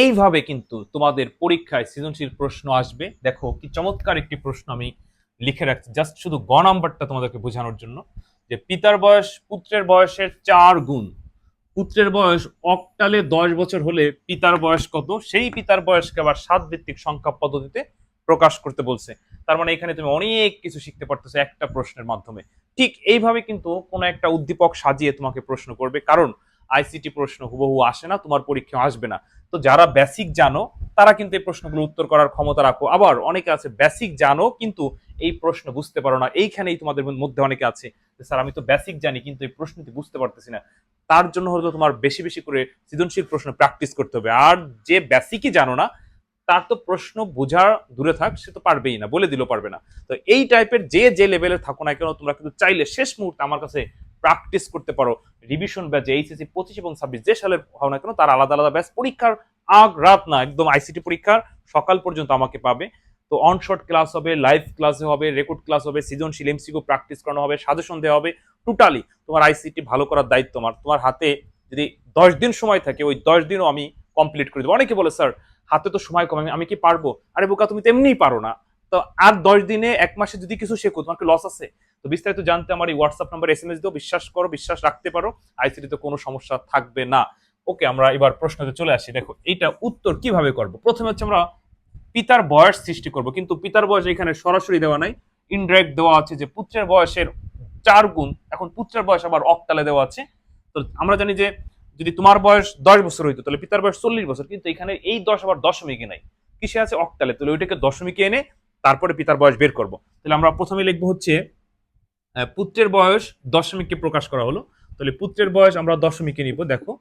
এইভাবে কিন্তু তোমাদের পরীক্ষায় সৃজনশীল প্রশ্ন আসবে। দেখো কি চমৎকার একটি প্রশ্ন আমি লিখে রাখছি, জাস্ট শুধু গ নাম্বারটা তোমাদেরকে বোঝানোর জন্য। যে পিতার বয়স পুত্রের বয়সের 4 গুণ। পুত্রের বয়স অক্টালে 10 বছর হলে পিতার বয়স কত, সেই পিতার বয়সকে আবার 7 ভিত্তিক সংখ্যা পদ্ধতিতে প্রকাশ করতে বলছে। তার মানে এখানে তুমি অনেক কিছু শিখতে পারতেছো একটা প্রশ্নের মাধ্যমে। ঠিক এইভাবে কিন্তু কোনো একটা উদ্দীপক সাজিয়ে তোমাকে প্রশ্ন করবে, কারণ আইসিটি প্রশ্ন হুবহু আসে না, তোমার পরীক্ষা আসবে না। তো যারা বেসিক জানো তারা কিন্তু এই প্রশ্নগুলো উত্তর করার ক্ষমতা রাখো। আবার অনেকে আছে বেসিক জানো কিন্তু এই প্রশ্ন বুঝতে পারো না। এইখানেই তোমাদের মধ্যে অনেকে আছে, স্যার আমি তো বেসিক জানি কিন্তু এই প্রশ্নটি বুঝতে পারতেছি না। তার জন্য হয়তো তোমার বেশি বেশি করে সৃজনশীল প্রশ্ন প্র্যাকটিস করতে হবে। আর যে বেসিকই জানো না তার তো প্রশ্ন বোঝা দূরে থাক, সে তো পারবেই না, বলে দিলেও পারবে না। তো এই টাইপের যে লেভেলে থাকো না কেন, তোমরা কিন্তু চাইলে শেষ মুহূর্তে আমার কাছে প্র্যাকটিস করতে পারো। রিভিশন ব্যাচ এইচএসসি 25 এবং 26 যে সালের হও না কেন, তার আলাদা আলাদা ব্যাচ। পরীক্ষার আগ রাত না, একদম আইসিটি পরীক্ষার সকাল পর্যন্ত আমাকে পাবে। তো অনশর্ট ক্লাস হবে, লাইভ ক্লাসে হবে, রেকর্ড ক্লাস হবে, সৃজনশীল এমসিকিউ প্র্যাকটিস করানো হবে, সাজেশন দেওয়া হবে। টোটালি তোমার আইসিটি ভালো করার দায়িত্ব আমার। তোমার হাতে যদি 10 দিন সময় থাকে, ওই 10 দিনও আমি কমপ্লিট করে দেবো। অনেকে বলে স্যার হাতে তো সময় কম, আমি কি পারবো? আরে বোকা, তুমি তো এমনিই পারো না। তো আর 10 দিনে 1 মাসে যদি কিছু শেখো, তোমার কি লস আছে? তো বিস্তারিত জানতে আমার এই হোয়াটসঅ্যাপ নাম্বার এসএমএস দিও। বিশ্বাস করো, বিশ্বাস রাখতে পারো, আইসিটিতে কোনো সমস্যা থাকবে না। ওকে, আমরা এবার প্রশ্নতে চলে আসি। দেখো এইটা উত্তর কিভাবে করব। প্রথমে হচ্ছে আমরা পিতার বয়স সৃষ্টি করব, কিন্তু পিতার বয়স এখানে সরাসরি দেওয়া নাই, ইনডাইরেক্ট দেওয়া আছে যে পুত্রের বয়সের 4 গুণ। এখন পুত্রের বয়স আবার অক্টালে দেওয়া আছে। তো আমরা জানি যে যদি তোমার বয়স 10 বছর হইতো তাহলে পিতার বয়স 40 বছর, কিন্তু এখানে এই 10 আবার দশমিকে নাই, কিসে আছে? অক্টালে। তাহলে ওইটাকে দশমিকে এনে তারপরে পিতার বয়স বের করব। তাহলে আমরা প্রথমে লিখবো হচ্ছে পুত্রের বয়স দশমিককে প্রকাশ করা হলো। তাহলে পুত্রের বয়স আমরা দশমিকে নিব। দেখো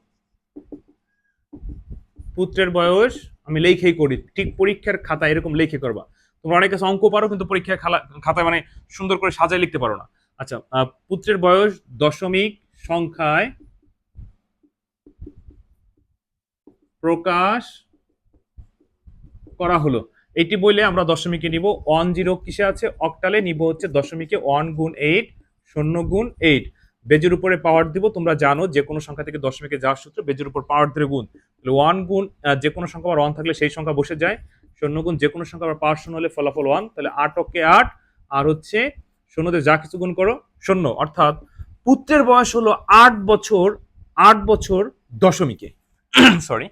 পুত্রের বয়স আমি লেখেই করি, ঠিক পরীক্ষার খাতায় এরকম লেখে করবা। তোমরা অনেকে অঙ্ক পারো কিন্তু পরীক্ষার খাতায় মানে সুন্দর করে সাজায় লিখতে পারো না। আচ্ছা, পুত্রের বয়স দশমিক সংখ্যায় প্রকাশ করা হলো। এটি বললে আমরা দশমিকে নিব। 10 কিসে আছে? অক্টালে নিব হচ্ছে দশমিকে। 1 গুণ 8, 0 গুণ 8। বেজের উপরে পাওয়ার দিব। তোমরা জানো যে কোনো সংখ্যা থেকে দশমিকে যাওয়ার সূত্র বেজের উপর পাওয়ার ধরে গুণ। তাহলে 1 গুণ যে কোনো সংখ্যা আবার 1 থাকলে সেই সংখ্যা বসে যায়। 0 গুণ যে কোনো সংখ্যা আবার পাওয়ার 0 হলে ফলাফল 1। তাহলে 8 আর হচ্ছে 0 যা কিছু গুণ করো 0। অর্থাৎ পুত্রের বয়স হলো 8 বছর, 8 বছর দশমিকে। সরি।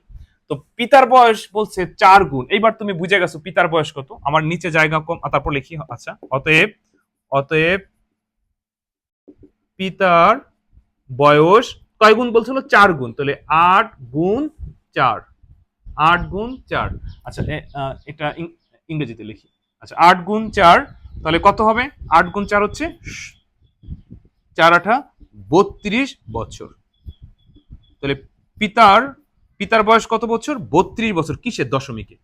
তো পিতার বয়স বলছে 4 গুণ। এইবার তুমি বুঝে গেছো পিতার বয়স কত। আমার নিচে জায়গা কম, তারপর লিখি। আচ্ছা, অতএব অতএব পিতার বয়স কয় গুণ বলছিল? 4 গুণ। তাহলে 8 গুণ 4, 8 গুণ 4। আচ্ছা, এটা ইংরেজিতে লিখি। আচ্ছা, 8 গুণ 4 তাহলে কত হবে? 8 গুণ 4 হচ্ছে 4 8 32 বছর। তাহলে পিতার পিতার বয়স কত বছর? 32 বছর। কিসের? দশমিকে।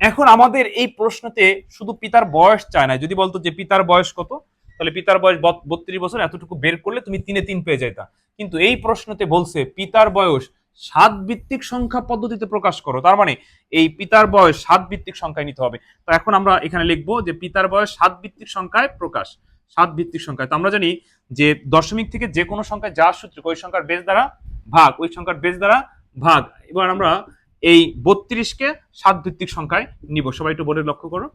এখন আমাদের এই প্রশ্নতে শুধু পিতার বয়স চায় না। যদি বলতো যে পিতার বয়স কত, তাহলে পিতার বয়স 32 বছর, এতটুকু বের করলে তুমি 3 পেয়ে যাইতা। কিন্তু এই প্রশ্নতে বলছে পিতার বয়স 7 ভিত্তিক সংখ্যা পদ্ধতিতে প্রকাশ করো। তার মানে এই পিতার বয়স 7 ভিত্তিক সংখ্যায় নিতে হবে। তো এখন আমরা এখানে লিখবো যে পিতার বয়স 7 ভিত্তিক সংখ্যায় প্রকাশ। 7 ভিত্তিক সংখ্যায় তো আমরা জানি যে দশমিক থেকে যে কোনো সংখ্যায় যা সূত্র, ওই সংখ্যার বেস দ্বারা ভাগ, ওই সংখ্যার বেস দ্বারা ভাগ। এবার আমরা এই 32কে 7 ভিত্তিক সংখ্যায় নিব। সবাই একটু বোর্ডে লক্ষ্য করো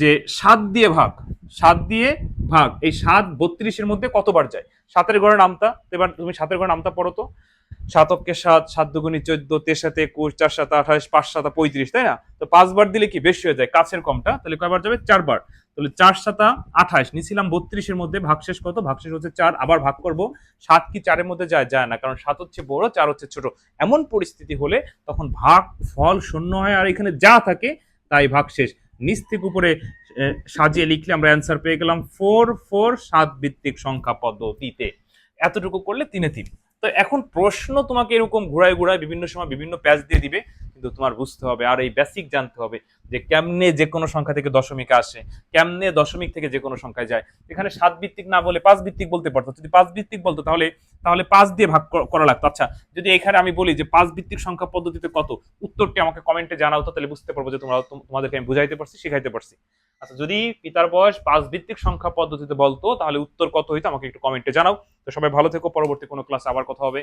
যে 7 দিয়ে ভাগ, 7 দিয়ে ভাগ। এই 7 32-এর মধ্যে কতবার যায়? 7-এর ঘরে নামতা। এবার তুমি 7-এর ঘরে নামতা পড়ো তো। 7 7, 7 2 14, 3 7 21, 4 7 28, 5 7 35, তাই না? তো 5 বার দিলে কি বেশি হয়ে যায়? কাছের কমটা। তাহলে কয়বার যাবে? 4 বার। তাহলে 4 7 28 নিছিলাম 32-এর মধ্যে। ভাগশেষ কত? ভাগশেষ হচ্ছে 4। আবার ভাগ করব। 7 কি 4-এর মধ্যে যায়? যায় না, কারণ 7 হচ্ছে বড়, 4 হচ্ছে ছোট। এমন পরিস্থিতি হলে তখন ভাগ ফল শূন্য হয়, আর এখানে যা থাকে তাই ভাগশেষ। নিচ থেকে উপরে সাজিয়ে লিখলে আমরা অ্যান্সার পেয়ে গেলাম 4 4 7 ভিত্তিক সংখ্যা পদ্ধতিতে। এতটুকু করলে 3-এ 3। তো এখন প্রশ্ন তোমাকে এরকম ঘুরায় ঘুরায় বিভিন্ন সময় বিভিন্ন প্যাচ দিয়ে দিবে, কিন্তু তোমার বুঝতে হবে আর এই বেসিক জানতে হবে যে কেমনে যে কোনো সংখ্যা থেকে দশমিক আসে, কেমনে দশমিক থেকে যে কোনো সংখ্যায় যায়। এখানে 7 ভিত্তিক না বলে 5 ভিত্তিক বলতে পারতো। যদি 5 ভিত্তিক বলতো তাহলে তাহলে 5 দিয়ে ভাগ করা লাগতো। আচ্ছা, যদি এখানে আমি বলি যে 5 ভিত্তিক সংখ্যা পদ্ধতিতে কত, উত্তরটি আমাকে কমেন্টে জানাও তো, তাহলে বুঝতে পারবো যে তোমাদেরকে আমি বুঝাইতে পারছি, শিখাইতে পারছি। আচ্ছা, যদি পিতার বয়স 5 ভিত্তিক সংখ্যা পদ্ধতিতে বলতো তাহলে উত্তর কত হইতো আমাকে একটু কমেন্টে জানাও। তো সবাই ভালো থেকো, পরবর্তী কোনো ক্লাসে আবার কথা হবে।